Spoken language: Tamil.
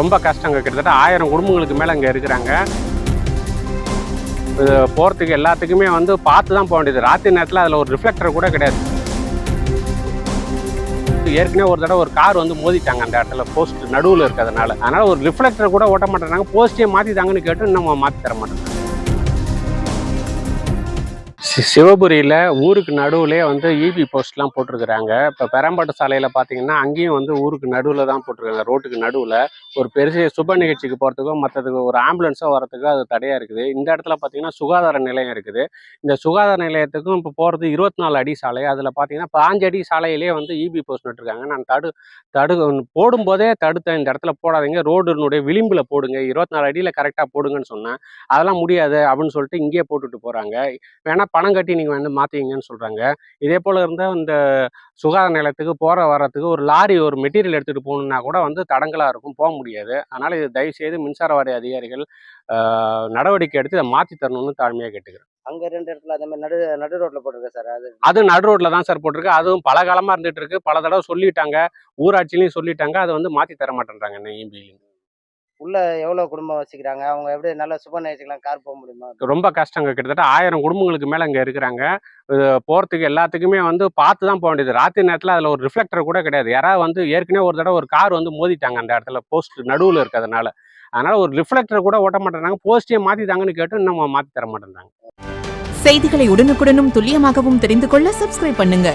ரொம்ப கஷ்டங்க. கிட்டத்தட்ட 1000 குடும்பங்களுக்கு மேலே இங்கே இருக்கிறாங்க. போகிறதுக்கு எல்லாத்துக்குமே வந்து பார்த்து தான் போக வேண்டியது. ராத்திரி நேரத்தில் அதில் ஒரு ரிஃப்ளெக்டர் கூட கிடையாது. ஏற்கனவே ஒரு தடவை ஒரு கார் வந்து மோதிட்டாங்க அந்த இடத்துல, போஸ்ட் நடுவில் இருக்கிறதுனால. அதனால் ஒரு ரிஃப்ளெக்டர் கூட ஓட்ட மாட்டேறாங்க. போஸ்ட்டே மாற்றிட்டாங்கன்னு கேட்டு இன்னும் மாற்றி தர மாட்டேறாங்க. சிவபுரியில் ஊருக்கு நடுவுலே வந்து இபி போஸ்ட்லாம் போட்டிருக்கிறாங்க. இப்போ பெரம்பாட்டு சாலையில் பார்த்தீங்கன்னா அங்கேயும் வந்து ஊருக்கு நடுவில் தான் போட்டிருக்காங்க. ரோட்டுக்கு நடுவில் ஒரு பெரிய சுப நிகழ்ச்சிக்கு போகிறதுக்கோ மற்றதுக்கு ஒரு ஆம்புலன்ஸோ வரத்துக்கோ அது தடையாக இருக்குது. இந்த இடத்துல பார்த்தீங்கன்னா சுகாதார நிலையம் இருக்குது. இந்த சுகாதார நிலையத்துக்கும் இப்போ போகிறது 24 அடி சாலை. அதில் பார்த்தீங்கன்னா 5 அடி சாலையிலே வந்து இபி போஸ்ட் நட்டுருக்காங்க. நான் போடும்போதே தடுத்தேன், இந்த இடத்துல போடாதீங்க, ரோடுனுடைய விளிம்பில் போடுங்க, 24 அடியில் கரெக்டாக போடுங்கன்னு சொன்னேன். அதெல்லாம் முடியாது அப்படின்னு சொல்லிட்டு இங்கேயே போட்டுட்டு போகிறாங்க. வேணா பணம் கட்டி நீங்கள் வந்து மாற்றிங்கன்னு சொல்கிறாங்க. இதே போல் இருந்தால் இந்த சுகாதார நிலையத்துக்கு போகிற வர்றதுக்கு ஒரு லாரி ஒரு மெட்டீரியல் எடுத்துகிட்டு போகணுன்னா கூட வந்து தடங்கலாக இருக்கும், போக முடியாது. அதனால் இது தயவுசெய்து மின்சார வாரிய அதிகாரிகள் நடவடிக்கை எடுத்து இதை மாற்றி தரணும்னு தாழ்மையாக கேட்டுக்கிறேன். அங்கே 2 இடத்துல அதே மாதிரி நடு ரோட்டில் போட்டிருக்கேன் சார். அது நடு ரோட்டில் தான் சார் போட்டிருக்கு. அதுவும் பல காலமாக இருந்துகிட்டு இருக்கு. பல தடவை சொல்லிட்டாங்க, ஊராட்சிலையும் சொல்லிட்டாங்க. அதை வந்து மாற்றி தர மாட்டேன்றாங்க. என்ன ஈபிலையும் உள்ள எவ்வளோ குடும்பம் வசிக்கிறாங்க? அவங்க எப்படி நல்லா சுப நிகழ்ச்சிக்கெல்லாம் கார் போக முடியுமா? ரொம்ப கஷ்டங்க. கிட்டத்தட்ட 1000 குடும்பங்களுக்கு மேலே இங்கே இருக்கிறாங்க. போகிறதுக்கு எல்லாத்துக்குமே வந்து பார்த்து தான் போக வேண்டியது. ராத்திரி நேரத்தில் அதில் ஒரு ரிஃப்ளெக்டர் கூட கிடையாது. யாராவது வந்து ஏற்கனவே ஒரு தடவை ஒரு கார் வந்து மோதிட்டாங்க அந்த இடத்துல, போஸ்ட் நடுவில் இருக்கிறதுனால. அதனால் ஒரு ரிஃப்ளெக்டர் கூட ஓட்ட மாட்டேறாங்க. போஸ்ட்டே மாற்றிட்டாங்கன்னு கேட்டு இன்னும் மாற்றி தர மாட்டேன்றாங்க. செய்திகளை உடனுக்குடனும் துல்லியமாகவும் தெரிந்து கொள்ள சப்ஸ்கிரைப் பண்ணுங்க.